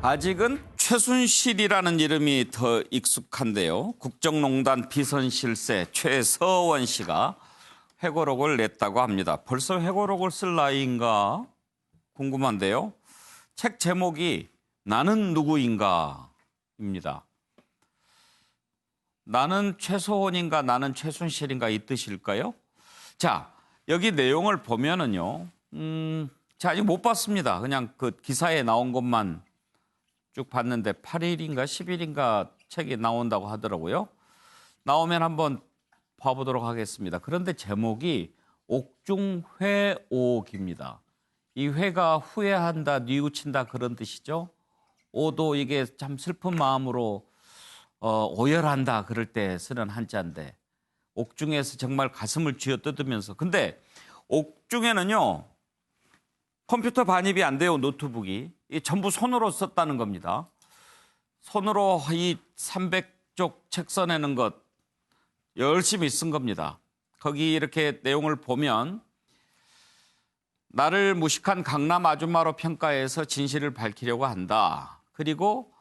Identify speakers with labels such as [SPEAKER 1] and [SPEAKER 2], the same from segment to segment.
[SPEAKER 1] 아직은 최순실이라는 이름이 더 익숙한데요. 국정농단 비선실세 최서원 씨가 회고록을 냈다고 합니다. 벌써 회고록을 쓸 나이인가 궁금한데요. 책 제목이 나는 누구인가입니다. 나는 최서원인가 나는 최순실인가 이 뜻일까요? 자, 여기 내용을 보면은요. 제가 아직 못 봤습니다. 그냥 그 기사에 나온 것만 쭉 봤는데 8일인가 10일인가 책이 나온다고 하더라고요. 나오면 한번 봐보도록 하겠습니다. 그런데 제목이 옥중회옥입니다. 이 회가 후회한다, 뉘우친다 그런 뜻이죠. 오도 이게 참 슬픈 마음으로 오열한다 그럴 때 쓰는 한자인데 옥중에서 정말 가슴을 쥐어뜯으면서 근데 옥중에는요. 컴퓨터 반입이 안 돼요, 노트북이. 전부 손으로 썼다는 겁니다. 손으로 이 300쪽 책 써내는 것 열심히 쓴 겁니다. 거기 이렇게 내용을 보면 나를 무식한 강남 아줌마로 평가해서 진실을 밝히려고 한다. 그리고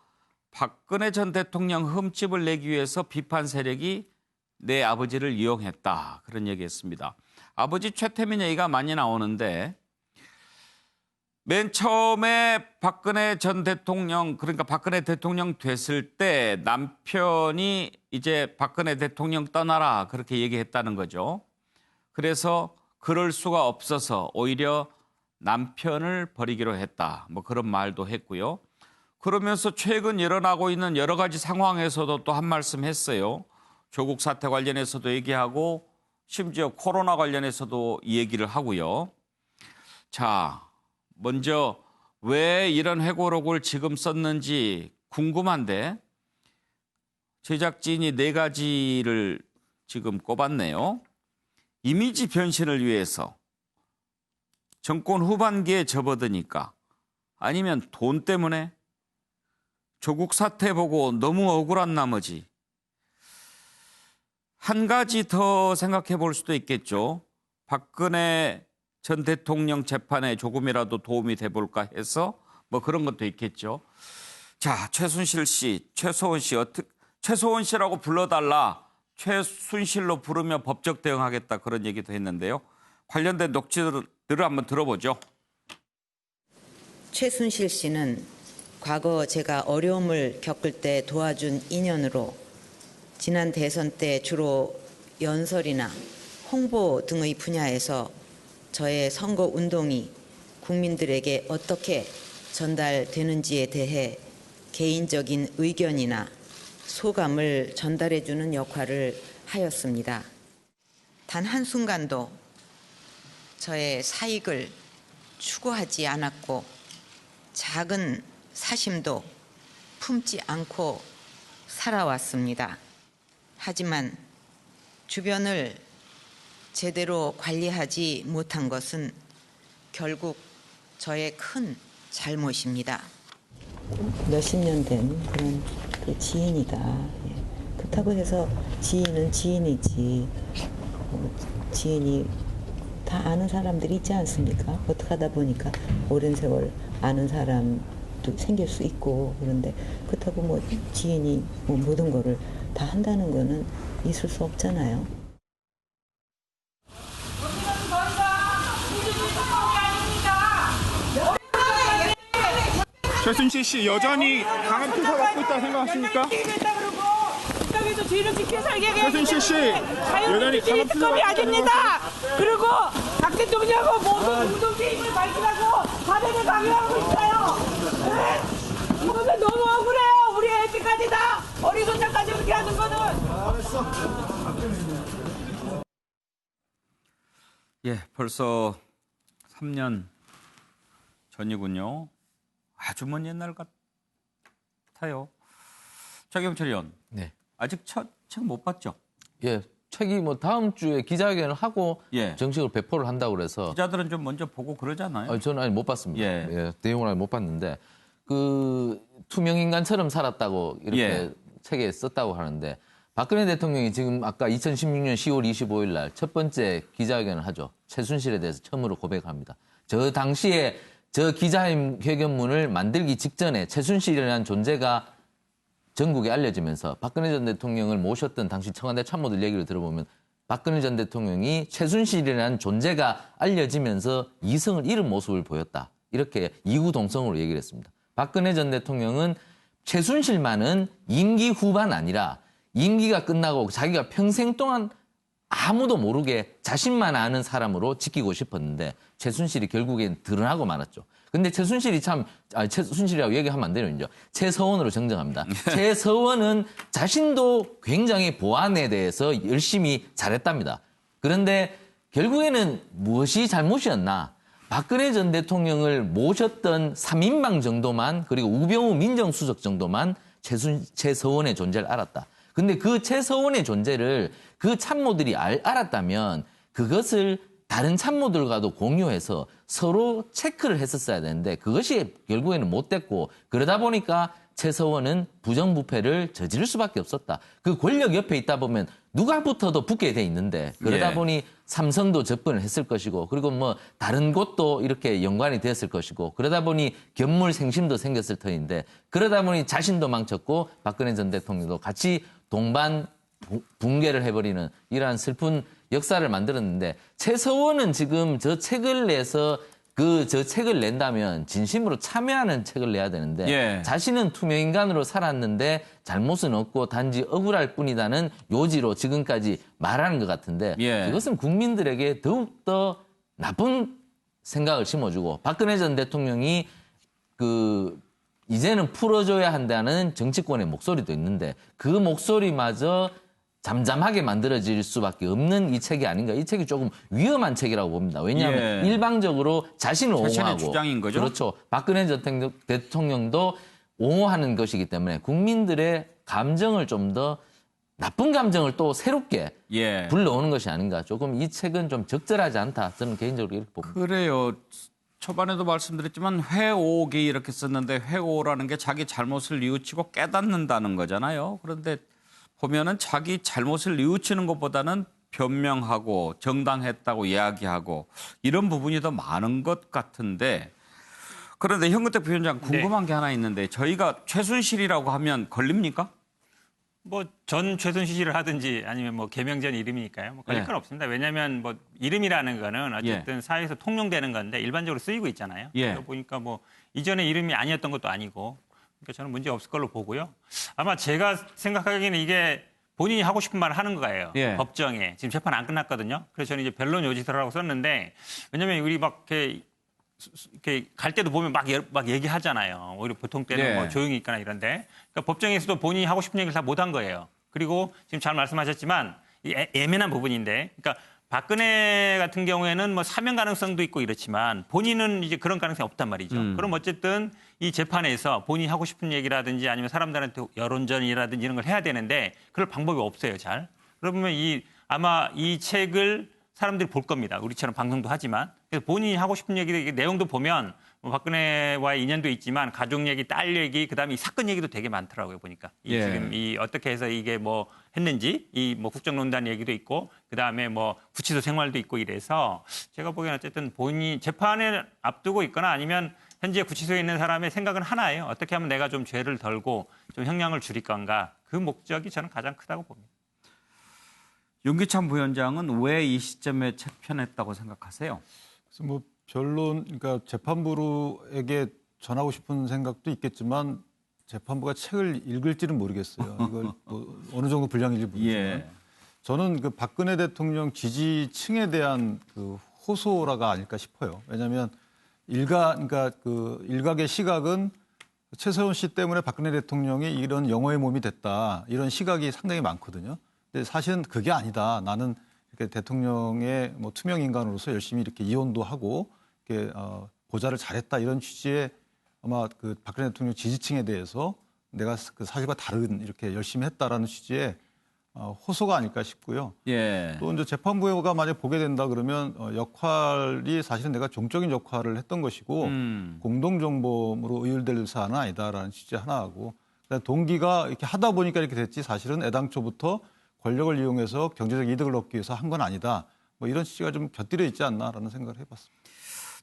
[SPEAKER 1] 박근혜 전 대통령 흠집을 내기 위해서 비판 세력이 내 아버지를 이용했다. 그런 얘기했습니다. 아버지 최태민 얘기가 많이 나오는데 맨 처음에 박근혜 전 대통령 그러니까 박근혜 대통령 됐을 때 남편이 이제 박근혜 대통령 떠나라 그렇게 얘기했다는 거죠. 그래서 그럴 수가 없어서 오히려 남편을 버리기로 했다. 뭐 그런 말도 했고요. 그러면서 최근 일어나고 있는 여러 가지 상황에서도 또 한 말씀 했어요. 조국 사태 관련해서도 얘기하고 심지어 코로나 관련해서도 얘기를 하고요. 자, 먼저 왜 이런 회고록을 지금 썼는지 궁금한데 제작진이 4가지를 지금 꼽았네요. 이미지 변신을 위해서, 정권 후반기에 접어드니까, 아니면 돈 때문에, 조국 사태 보고 너무 억울한 나머지. 한 가지 더 생각해 볼 수도 있겠죠. 박근혜 전 대통령 재판에 조금이라도 도움이 돼볼까 해서 뭐 그런 것도 있겠죠. 자, 최순실 씨, 최서원 씨, 최서원 씨라고 불러달라. 최순실로 부르며 법적 대응하겠다 그런 얘기도 했는데요. 관련된 녹취들을 한번 들어보죠.
[SPEAKER 2] 최순실 씨는 과거 제가 어려움을 겪을 때 도와준 인연으로 지난 대선 때 주로 연설이나 홍보 등의 분야에서 저의 선거 운동이 국민들에게 어떻게 전달되는지에 대해 개인적인 의견이나 소감을 전달해 주는 역할을 하였습니다. 단 한순간도 저의 사익을 추구하지 않았고 작은 사심도 품지 않고 살아왔습니다. 하지만 주변을 제대로 관리하지 못한 것은 결국 저의 큰 잘못입니다. 몇십 년 된 그런 그 지인이다. 그렇다고 해서 지인은 지인이지. 지인이 다 아는 사람들이 있지 않습니까? 어떻게 하다 보니까 오랜 세월 아는 사람도 생길 수 있고 그런데 그렇다고 뭐 지인이 뭐 모든 거를 다 한다는 거는 있을 수 없잖아요.
[SPEAKER 3] 최순실 씨 여전히 강한 표사 받고 있다고 생각하십니까? 최순실 씨 여전히 강한 표사
[SPEAKER 4] 특검이 아닙니다. 그리고 박 대통령하고 모든 운동팀을 밝히라고 발행을 강요하고 있어요. 이거는 너무 억울해요. 우리 애들까지 다 어리손자까지 그렇게 하는 거는.
[SPEAKER 1] 예, 벌써 3년 전이군요. 아주 먼 옛날 같아요. 최경철 의원,
[SPEAKER 5] 네.
[SPEAKER 1] 아직 책 못 봤죠?
[SPEAKER 5] 예, 책이 뭐 다음 주에 기자회견을 하고
[SPEAKER 1] 예.
[SPEAKER 5] 정식으로 배포를 한다고 그래서
[SPEAKER 1] 기자들은 좀 먼저 보고 그러잖아요.
[SPEAKER 5] 저는 아직 못 봤습니다.
[SPEAKER 1] 예.
[SPEAKER 5] 예, 내용을 아직 못 봤는데 그 투명 인간처럼 살았다고 이렇게
[SPEAKER 1] 예.
[SPEAKER 5] 책에 썼다고 하는데 박근혜 대통령이 지금 아까 2016년 10월 25일 날 첫 번째 기자회견을 하죠. 최순실에 대해서 처음으로 고백합니다. 저 당시에 저 기자회견문을 만들기 직전에 최순실이라는 존재가 전국에 알려지면서 박근혜 전 대통령을 모셨던 당시 청와대 참모들 얘기를 들어보면 박근혜 전 대통령이 최순실이라는 존재가 알려지면서 이성을 잃은 모습을 보였다. 이렇게 이구동성으로 얘기를 했습니다. 박근혜 전 대통령은 최순실만은 임기 후반 아니라 임기가 끝나고 자기가 평생 동안 아무도 모르게 자신만 아는 사람으로 지키고 싶었는데 최순실이 결국엔 드러나고 말았죠. 근데 최순실이 최순실이라고 얘기하면 안 되는죠. 최서원으로 정정합니다. 최서원은 자신도 굉장히 보안에 대해서 열심히 잘했답니다. 그런데 결국에는 무엇이 잘못이었나? 박근혜 전 대통령을 모셨던 3인방 정도만 그리고 우병우 민정수석 정도만 최서원의 존재를 알았다. 근데 그 최서원의 존재를 그 참모들이 알았다면 그것을 다른 참모들과도 공유해서 서로 체크를 했었어야 되는데 그것이 결국에는 못 됐고 그러다 보니까 최서원은 부정부패를 저지를 수밖에 없었다. 그 권력 옆에 있다 보면 누가 붙어도 붙게 돼 있는데 그러다 보니 삼성도 접근을 했을 것이고 그리고 뭐 다른 곳도 이렇게 연관이 되었을 것이고 그러다 보니 견물생심도 생겼을 터인데 그러다 보니 자신도 망쳤고 박근혜 전 대통령도 같이 동반 붕괴를 해버리는 이러한 슬픈 역사를 만들었는데 최서원은 지금 저 책을 내서 저 책을 낸다면 진심으로 참여하는 책을 내야 되는데 자신은 투명인간으로 살았는데 잘못은 없고 단지 억울할 뿐이다는 요지로 지금까지 말하는 것 같은데 이것은 국민들에게 더욱더 나쁜 생각을 심어주고 박근혜 전 대통령이 이제는 풀어줘야 한다는 정치권의 목소리도 있는데 그 목소리마저 잠잠하게 만들어질 수밖에 없는 이 책이 아닌가. 이 책이 조금 위험한 책이라고 봅니다. 왜냐하면 일방적으로 자신을 옹호하고
[SPEAKER 1] 주장인 거죠?
[SPEAKER 5] 그렇죠. 박근혜 전 대통령도 옹호하는 것이기 때문에 국민들의 감정을 좀 더 나쁜 감정을 또 새롭게 불러오는 것이 아닌가. 조금 이 책은 좀 적절하지 않다. 저는 개인적으로 이렇게 봅니다.
[SPEAKER 1] 그래요. 초반에도 말씀드렸지만 회오기 이렇게 썼는데 회오라는 게 자기 잘못을 뉘우치고 깨닫는다는 거잖아요. 그런데 보면은 자기 잘못을 뉘우치는 것보다는 변명하고 정당했다고 이야기하고 이런 부분이 더 많은 것 같은데 그런데 현근택 부위원장 궁금한 게 하나 있는데 저희가 최순실이라고 하면 걸립니까?
[SPEAKER 6] 뭐 전 최순실을 하든지 아니면 뭐 개명전 이름이니까요. 뭐 걸릴 건 없습니다. 왜냐하면 뭐 이름이라는 거는 어쨌든 사회에서 통용되는 건데 일반적으로 쓰이고 있잖아요. 그러다 보니까 뭐 이전에 이름이 아니었던 것도 아니고 그러니까 저는 문제 없을 걸로 보고요. 아마 제가 생각하기에는 이게 본인이 하고 싶은 말을 하는 거예요. 법정에. 지금 재판 안 끝났거든요. 그래서 저는 이제 변론 요지서라고 썼는데 왜냐하면 우리 막 이렇게 갈 때도 보면 막 얘기하잖아요. 오히려 보통 때는 뭐 조용히 있거나 이런데. 그러니까 법정에서도 본인이 하고 싶은 얘기를 다 못한 거예요. 그리고 지금 잘 말씀하셨지만 예민한 부분인데 그러니까 박근혜 같은 경우에는 뭐 사면 가능성도 있고 이렇지만 본인은 이제 그런 가능성이 없단 말이죠. 그럼 어쨌든 이 재판에서 본인이 하고 싶은 얘기라든지 아니면 사람들한테 여론전이라든지 이런 걸 해야 되는데 그럴 방법이 없어요, 잘. 그러면 아마 이 책을 사람들이 볼 겁니다. 우리처럼 방송도 하지만. 그래서 본인이 하고 싶은 얘기 내용도 보면 뭐 박근혜와의 인연도 있지만 가족 얘기, 딸 얘기, 그다음에 이 사건 얘기도 되게 많더라고요, 보니까. 지금 어떻게 해서 이게 뭐 했는지 뭐 국정농단 얘기도 있고 그다음에 뭐 구치소 생활도 있고 이래서 제가 보기에는 어쨌든 본인이 재판을 앞두고 있거나 아니면 현재 구치소에 있는 사람의 생각은 하나예요. 어떻게 하면 내가 좀 죄를 덜고 좀 형량을 줄일 건가. 그 목적이 저는 가장 크다고 봅니다.
[SPEAKER 1] 윤기찬 부위원장은 왜 이 시점에 책 펴냈다고 생각하세요?
[SPEAKER 7] 그래서 뭐 변론, 그러니까 재판부에게 전하고 싶은 생각도 있겠지만 재판부가 책을 읽을지는 모르겠어요. 이걸 뭐 어느 정도 분량인지 모르지만 저는 그 박근혜 대통령 지지층에 대한 그 호소라가 아닐까 싶어요. 왜냐하면 그러니까 그 일각의 시각은 최서원 씨 때문에 박근혜 대통령이 이런 영어의 몸이 됐다 이런 시각이 상당히 많거든요. 근데 사실은 그게 아니다. 나는 이렇게 대통령의 뭐 투명 인간으로서 열심히 이렇게 이혼도 하고 이렇게 보좌를 잘했다 이런 취지의 아마 그 박근혜 대통령 지지층에 대해서 내가 그 사실과 다른 이렇게 열심히 했다라는 취지의 호소가 아닐까 싶고요. 또 이제 재판부가 만약 보게 된다 그러면 역할이 사실은 내가 종적인 역할을 했던 것이고 공동정범으로 의율될 사안은 아니다라는 취지 하나하고 동기가 이렇게 하다 보니까 이렇게 됐지 사실은 애당초부터 권력을 이용해서 경제적 이득을 얻기 위해서 한 건 아니다. 뭐 이런 취지가 좀 곁들여 있지 않나라는 생각을 해봤습니다.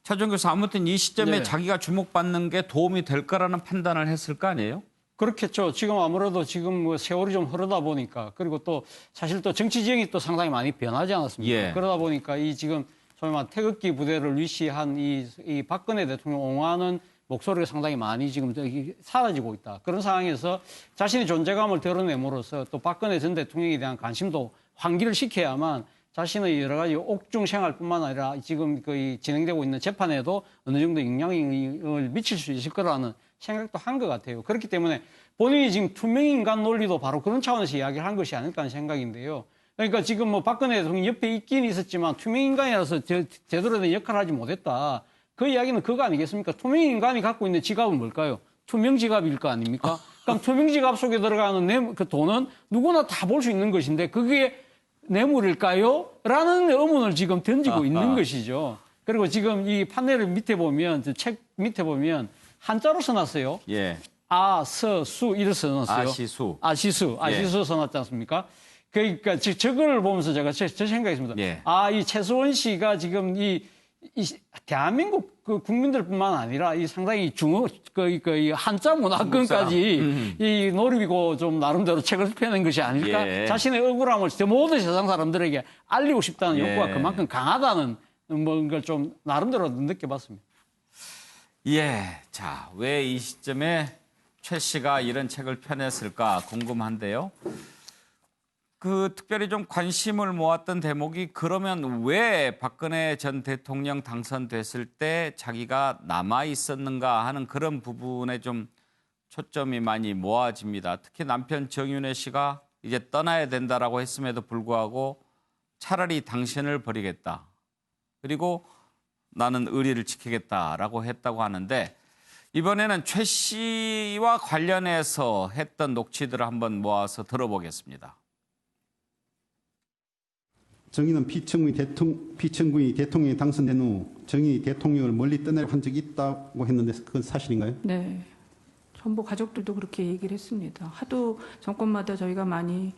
[SPEAKER 1] 차준 교수 아무튼 이 시점에
[SPEAKER 8] 네.
[SPEAKER 1] 자기가 주목받는 게 도움이 될 거라는 판단을 했을 거 아니에요?
[SPEAKER 8] 그렇겠죠. 지금 아무래도 지금 뭐 세월이 좀 흐르다 보니까 그리고 또 사실 또 정치 지형이 또 상당히 많이 변하지 않았습니까?
[SPEAKER 1] 예.
[SPEAKER 8] 그러다 보니까 이 지금 소위 말 태극기 부대를 위시한 이 박근혜 대통령 옹호하는 목소리가 상당히 많이 지금 저기 사라지고 있다. 그런 상황에서 자신의 존재감을 드러냄으로써 또 박근혜 전 대통령에 대한 관심도 환기를 시켜야만 자신의 여러 가지 옥중 생활뿐만 아니라 지금 거의 진행되고 있는 재판에도 어느 정도 영향을 미칠 수 있을 거라는 생각도 한 것 같아요. 그렇기 때문에 본인이 지금 투명인간 논리도 바로 그런 차원에서 이야기를 한 것이 아닐까 하는 생각인데요. 그러니까 지금 뭐 박근혜 대통령 옆에 있긴 있었지만 투명인간이라서 제대로 된 역할을 하지 못했다. 그 이야기는 그거 아니겠습니까? 투명인간이 갖고 있는 지갑은 뭘까요? 투명지갑일 거 아닙니까? 그럼 투명지갑 속에 들어가는 그 돈은 누구나 다 볼 수 있는 것인데 그게 뇌물일까요? 라는 의문을 지금 던지고 있는 것이죠. 그리고 지금 이 판넬 밑에 보면, 책 밑에 보면 한자로 써놨어요.
[SPEAKER 1] 예.
[SPEAKER 8] 아, 서, 수, 이렇게 써놨어요.
[SPEAKER 1] 아시수.
[SPEAKER 8] 아시수 써놨지 않습니까? 그러니까 저걸 보면서 제가 저 생각했습니다.
[SPEAKER 1] 예.
[SPEAKER 8] 아, 이 최수원 씨가 지금 이 대한민국 그 국민들뿐만 아니라 이 상당히 이 한자 문화권까지 이 노리고 좀 나름대로 책을 펴낸 것이 아닐까?
[SPEAKER 1] 예.
[SPEAKER 8] 자신의 억울함을 모든 세상 사람들에게 알리고 싶다는
[SPEAKER 1] 예.
[SPEAKER 8] 욕구가 그만큼 강하다는 뭔가를 좀 나름대로 느껴봤습니다.
[SPEAKER 1] 예. 자, 왜 이 시점에 최 씨가 이런 책을 펴냈을까 궁금한데요. 특별히 좀 관심을 모았던 대목이 그러면 왜 박근혜 전 대통령 당선됐을 때 자기가 남아 있었는가 하는 그런 부분에 좀 초점이 많이 모아집니다. 특히 남편 정윤회 씨가 이제 떠나야 된다라고 했음에도 불구하고 차라리 당신을 버리겠다. 그리고 나는 의리를 지키겠다라고 했다고 하는데 이번에는 최 씨와 관련해서 했던 녹취들을 한번 모아서 들어보겠습니다.
[SPEAKER 9] 정의는 피청구인이 대통령이 당선된 후 정의 대통령을 멀리 떠나려 한 적이 있다고 했는데 그건 사실인가요?
[SPEAKER 10] 네. 전부 가족들도 그렇게 얘기를 했습니다. 하도 정권마다 저희가 많이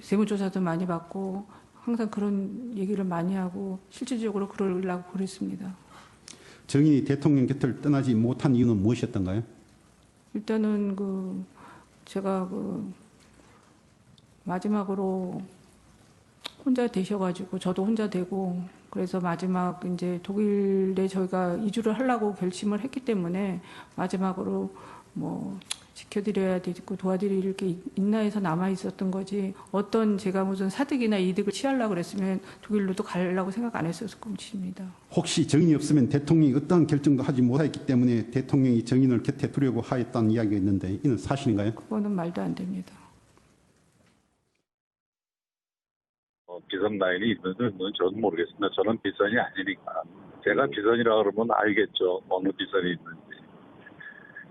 [SPEAKER 10] 세무조사도 많이 받고 항상 그런 얘기를 많이 하고 실질적으로 그러려고 그랬습니다.
[SPEAKER 9] 정인이 대통령 곁을 떠나지 못한 이유는 무엇이었던가요?
[SPEAKER 10] 일단은 제가 마지막으로 혼자 되셔가지고 저도 혼자 되고 그래서 마지막 이제 독일에 저희가 이주를 하려고 결심을 했기 때문에 마지막으로 지켜드려야 되고 도와드릴 게 있나 해서 남아 있었던 거지 어떤 제가 무슨 사득이나 이득을 취하려고 그랬으면 독일로도 가려고 생각 안 했었을 것입니다.
[SPEAKER 9] 혹시 정인이 없으면 대통령이 어떠한 결정도 하지 못했기 때문에 대통령이 정인을 곁에 두려고 하였다는 이야기가 있는데 이는 사실인가요?
[SPEAKER 10] 그거는 말도 안 됩니다.
[SPEAKER 11] 비선 라인이 있는지는 저는 모르겠습니다. 저는 비선이 아니니까. 제가 비선이라 그러면 알겠죠. 어느 비선이 있는지.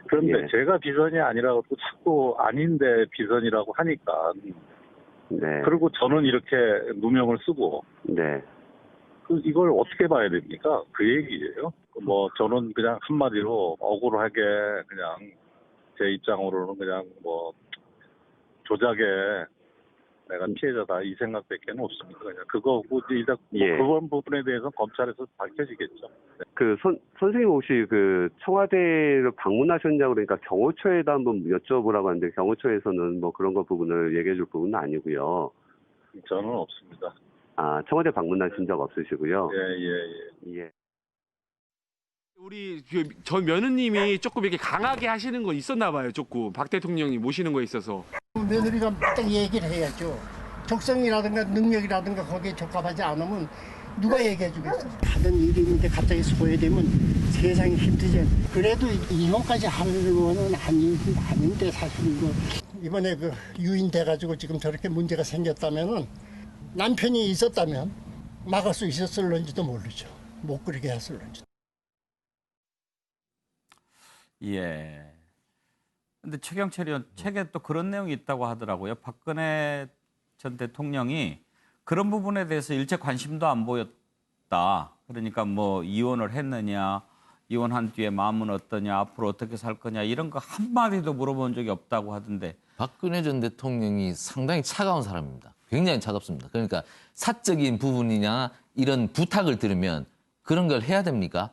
[SPEAKER 11] 그런데
[SPEAKER 12] 예.
[SPEAKER 11] 제가 비선이 아니라고 자꾸 아닌데 비선이라고 하니까.
[SPEAKER 12] 네.
[SPEAKER 11] 그리고 저는 이렇게 누명을 쓰고.
[SPEAKER 12] 네.
[SPEAKER 11] 이걸 어떻게 봐야 됩니까? 그 얘기예요. 저는 그냥 한마디로 억울하게 그냥 제 입장으로는 그냥 조작에 내가 피해자다 이 생각밖에 없습니다. 그냥 그거고 일단
[SPEAKER 12] 예.
[SPEAKER 11] 그런 부분에 대해서 검찰에서 밝혀지겠죠. 네.
[SPEAKER 12] 선생님 혹시 청와대를 방문하셨냐고 그러니까 경호처에다 한번 여쭤보라고 하는데 경호처에서는 그런 거 부분을 얘기해 줄 부분은 아니고요.
[SPEAKER 11] 저는 없습니다.
[SPEAKER 12] 아, 청와대 방문하신 적 없으시고요.
[SPEAKER 11] 예.
[SPEAKER 3] 우리 전 며느님이 조금 이렇게 강하게 하시는 거 있었나 봐요. 조금 박 대통령이 모시는 거에 있어서.
[SPEAKER 13] 며느리가 딱 얘기를 해야죠. 적성이라든가 능력이라든가 거기에 적합하지 않으면 누가 얘기해 주겠어. 하던 일이 있는데 갑자기 소외되면 세상이 힘들지. 그래도 이혼까지 하는 거는 아닌데 사실 이번에 유인 돼가지고 지금 저렇게 문제가 생겼다면은 남편이 있었다면 막을 수 있었을런지도 모르죠. 못 그리게 했을런지.
[SPEAKER 1] 예. 근데 최경철 의원 책에 또 그런 내용이 있다고 하더라고요. 박근혜 전 대통령이 그런 부분에 대해서 일체 관심도 안 보였다. 그러니까 이혼을 했느냐, 이혼한 뒤에 마음은 어떠냐, 앞으로 어떻게 살 거냐 이런 거 한마디도 물어본 적이 없다고 하던데.
[SPEAKER 5] 박근혜 전 대통령이 상당히 차가운 사람입니다. 굉장히 차갑습니다. 그러니까 사적인 부분이나 이런 부탁을 들으면 그런 걸 해야 됩니까?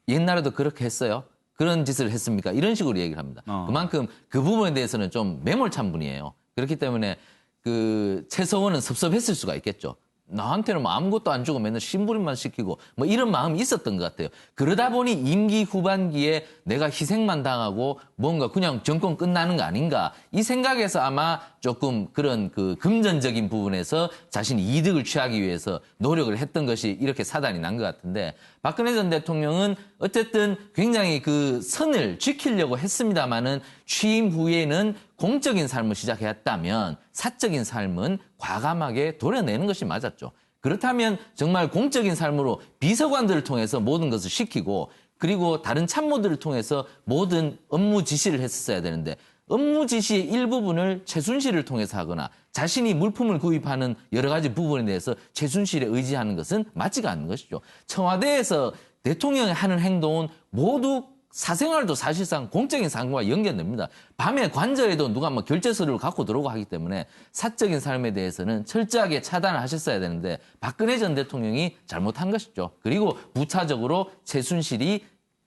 [SPEAKER 5] 옛날에도 그렇게 했어요? 그런 짓을 했습니까? 이런 식으로 얘기를 합니다. 그만큼 그 부분에 대해서는 좀 매몰찬 분이에요. 그렇기 때문에 그 최서원은 섭섭했을 수가 있겠죠. 나한테는 뭐 아무것도 안 주고 맨날 심부름만 시키고 뭐 이런 마음이 있었던 것 같아요. 그러다 보니 임기 후반기에 내가 희생만 당하고 뭔가 그냥 정권 끝나는 거 아닌가 이 생각에서 아마 조금 그런 그 금전적인 부분에서 자신이 이득을 취하기 위해서 노력을 했던 것이 이렇게 사단이 난 것 같은데 박근혜 전 대통령은 어쨌든 굉장히 그 선을 지키려고 했습니다마는 취임 후에는 공적인 삶을 시작했다면 사적인 삶은 과감하게 도려내는 것이 맞았죠. 그렇다면 정말 공적인 삶으로 비서관들을 통해서 모든 것을 시키고 그리고 다른 참모들을 통해서 모든 업무 지시를 했었어야 되는데 업무 지시의 일부분을 최순실을 통해서 하거나 자신이 물품을 구입하는 여러 가지 부분에 대해서 최순실에 의지하는 것은 맞지가 않는 것이죠. 청와대에서 대통령이 하는 행동은 모두 사생활도 사실상 공적인 상황과 연결됩니다. 밤에 관저에도 누가 뭐 결제서류를 갖고 들어오고 하기 때문에 사적인 삶에 대해서는 철저하게 차단을 하셨어야 되는데 박근혜 전 대통령이 잘못한 것이죠. 그리고 부차적으로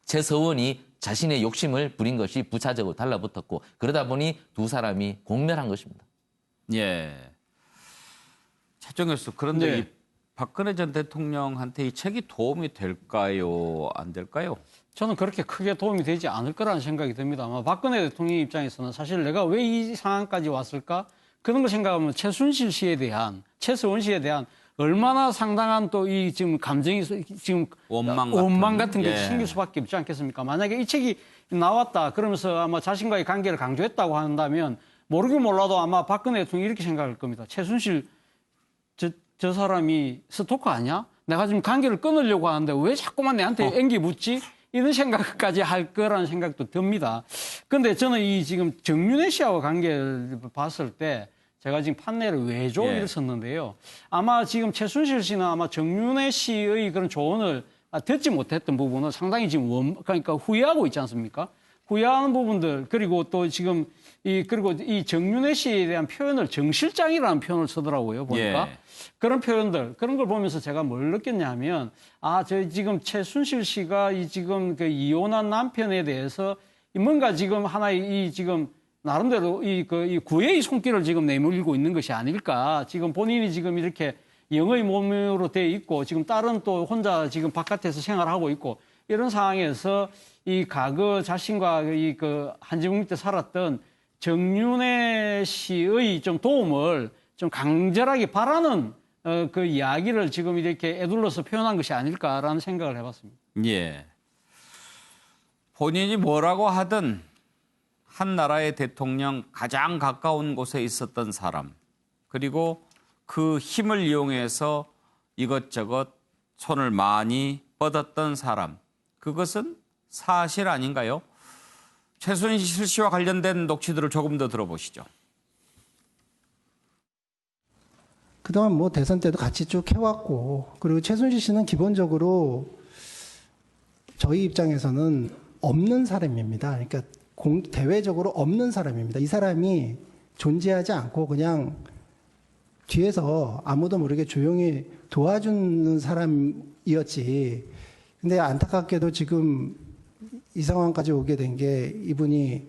[SPEAKER 5] 최서원이 자신의 욕심을 부린 것이 부차적으로 달라붙었고 그러다 보니 두 사람이 공멸한 것입니다.
[SPEAKER 1] 예. 최종 교수 그런데
[SPEAKER 8] 네.
[SPEAKER 1] 이 박근혜 전 대통령한테 이 책이 도움이 될까요? 안 될까요?
[SPEAKER 8] 저는 그렇게 크게 도움이 되지 않을 거라는 생각이 듭니다. 아마 박근혜 대통령 입장에서는 사실 내가 왜 이 상황까지 왔을까? 그런 걸 생각하면 최순실 씨에 대한, 최서원 씨에 대한 얼마나 상당한 또 이 지금 감정이 지금 원망 같은 게 생길 수밖에 없지 않겠습니까? 만약에 이 책이 나왔다 그러면서 아마 자신과의 관계를 강조했다고 한다면 모르긴 몰라도 아마 박근혜 대통령이 이렇게 생각할 겁니다. 최순실 저 사람이 스토커 아니야? 내가 지금 관계를 끊으려고 하는데 왜 자꾸만 내한테 앵기 묻지? 이런 생각까지 할 거라는 생각도 듭니다. 그런데 저는 이 지금 정윤회 씨하고 관계를 봤을 때 제가 지금 판례를 외조를 썼는데요. 아마 지금 최순실 씨는 아마 정윤회 씨의 그런 조언을 듣지 못했던 부분은 상당히 지금 그러니까 후회하고 있지 않습니까? 후회하는 부분들 그리고 또 지금 그리고 이 정윤회 씨에 대한 표현을 정실장이라는 표현을 쓰더라고요. 보니까. 그런 표현들, 그런 걸 보면서 제가 뭘 느꼈냐면, 저 지금 최순실 씨가 이 지금 그 이혼한 남편에 대해서 뭔가 지금 하나의 지금 나름대로 이 구애의 손길을 지금 내밀고 있는 것이 아닐까. 지금 본인이 지금 이렇게 영의 몸으로 돼 있고, 지금 딸은 또 혼자 지금 바깥에서 생활하고 있고, 이런 상황에서 이 과거 자신과 한지붕 밑에 살았던 정윤회 씨의 좀 도움을 좀 강절하게 바라는 그 이야기를 지금 이렇게 애둘러서 표현한 것이 아닐까라는 생각을 해봤습니다.
[SPEAKER 1] 예. 본인이 뭐라고 하든 한 나라의 대통령 가장 가까운 곳에 있었던 사람 그리고 그 힘을 이용해서 이것저것 손을 많이 뻗었던 사람 그것은 사실 아닌가요? 최순실 씨와 관련된 녹취들을 조금 더 들어보시죠.
[SPEAKER 14] 그동안 뭐 대선 때도 같이 쭉 해왔고 그리고 최순실 씨는 기본적으로 저희 입장에서는 없는 사람입니다. 그러니까 대외적으로 없는 사람입니다. 이 사람이 존재하지 않고 그냥 뒤에서 아무도 모르게 조용히 도와주는 사람이었지. 근데 안타깝게도 지금 이 상황까지 오게 된 게 이분이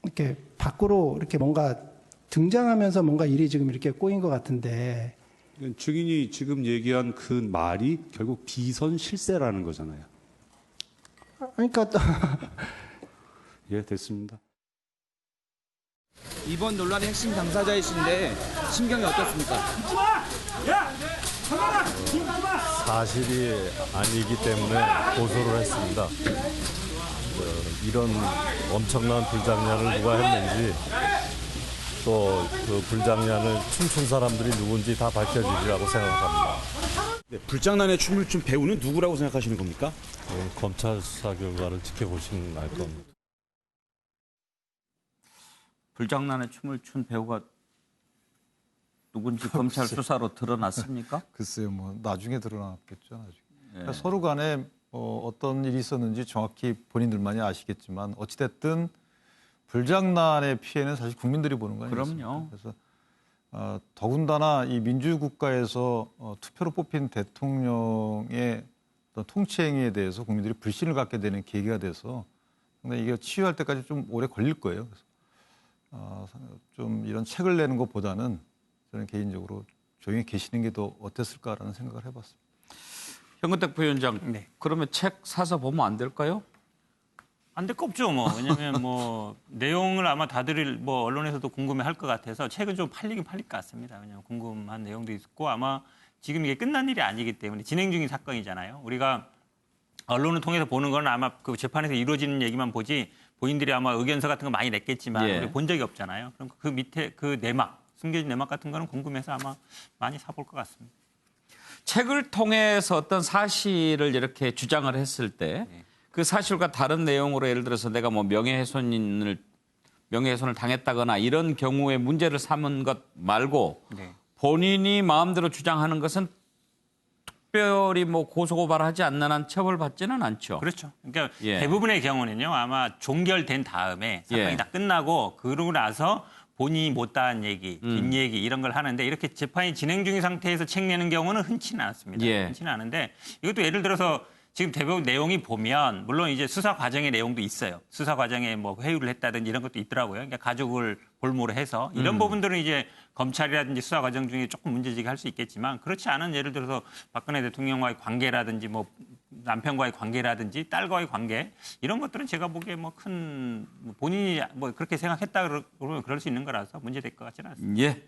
[SPEAKER 14] 이렇게 밖으로 이렇게 뭔가 등장하면서 뭔가 일이 지금 이렇게 꼬인 것 같은데.
[SPEAKER 15] 증인이 지금 얘기한 그 말이 결국 비선 실세라는 거잖아요.
[SPEAKER 14] 그러니까
[SPEAKER 15] 예, 됐습니다.
[SPEAKER 16] 이번 논란의 핵심 당사자이신데 심경이 어떻습니까?
[SPEAKER 17] 사실이 아니기 때문에 고소를 했습니다. 이런 엄청난 불장난을 누가 했는지 또 그 불장난을 춤춘 사람들이 누군지 다 밝혀지리라고 생각합니다.
[SPEAKER 16] 네, 불장난의 춤을 춘 배우는 누구라고 생각하시는 겁니까?
[SPEAKER 17] 검찰 수사 결과를 지켜보시면 알 겁니다.
[SPEAKER 1] 불장난의 춤을 춘 배우가 누군지 검찰 수사로 드러났습니까?
[SPEAKER 7] 글쎄요, 뭐 나중에 드러났겠죠. 나중에. 그러니까 서로 간에 어떤 일이 있었는지 정확히 본인들만이 아시겠지만 어찌됐든 불장난의 피해는 사실 국민들이 보는 거 아니겠습니까?
[SPEAKER 1] 그럼요.
[SPEAKER 7] 그래서 더군다나 이 민주국가에서 투표로 뽑힌 대통령의 어떤 통치행위에 대해서 국민들이 불신을 갖게 되는 계기가 돼서 근데 이게 치유할 때까지 좀 오래 걸릴 거예요. 그래서 좀 이런 책을 내는 것보다는 저는 개인적으로 조용히 계시는 게 더 어땠을까라는 생각을 해봤습니다.
[SPEAKER 1] 현근택 부위원장,
[SPEAKER 6] 네.
[SPEAKER 1] 그러면 책 사서 보면 안 될까요?
[SPEAKER 6] 안 될 거 없죠, 뭐. 왜냐면 뭐 내용을 아마 다들 뭐 언론에서도 궁금해할 것 같아서 책은 좀 팔리긴 팔릴 것 같습니다. 왜냐면 궁금한 내용도 있고 아마 지금 이게 끝난 일이 아니기 때문에 진행 중인 사건이잖아요. 우리가 언론을 통해서 보는 건 아마 그 재판에서 이루어지는 얘기만 보지 본인들이 아마 의견서 같은 거 많이 냈겠지만
[SPEAKER 1] 예.
[SPEAKER 6] 우리 본 적이 없잖아요. 그럼 그 밑에 그 내막, 숨겨진 내막 같은 거는 궁금해서 아마 많이 사볼 것 같습니다.
[SPEAKER 1] 책을 통해서 어떤 사실을 이렇게 주장을 했을 때 그 사실과 다른 내용으로 예를 들어서 내가 뭐 명예훼손을 당했다거나 이런 경우에 문제를 삼은 것 말고
[SPEAKER 6] 네.
[SPEAKER 1] 본인이 마음대로 주장하는 것은 특별히 뭐 고소고발하지 않는 한 처벌받지는 않죠.
[SPEAKER 6] 그렇죠. 그러니까
[SPEAKER 1] 예.
[SPEAKER 6] 대부분의 경우는요. 아마 종결된 다음에 사건이
[SPEAKER 1] 예.
[SPEAKER 6] 다 끝나고 그러고 나서 본인이 못다한 얘기, 뒷얘기 이런 걸 하는데 이렇게 재판이 진행 중인 상태에서 책 내는 경우는 흔치는 않습니다.
[SPEAKER 1] 예.
[SPEAKER 6] 흔치는 않은데 이것도 예를 들어서 지금 대부분 내용이 보면 물론 이제 수사 과정의 내용도 있어요. 수사 과정에 뭐 회유를 했다든지 이런 것도 있더라고요. 그러니까 가족을 볼모로 해서 이런 부분들은 이제 검찰이라든지 수사 과정 중에 조금 문제제기 할 수 있겠지만 그렇지 않은 예를 들어서 박근혜 대통령과의 관계라든지 뭐 남편과의 관계라든지 딸과의 관계 이런 것들은 제가 보기에 뭐 큰 본인이 뭐 그렇게 생각했다 그러면 그럴 수 있는 거라서 문제될 것 같지는 않습니다.
[SPEAKER 1] 예.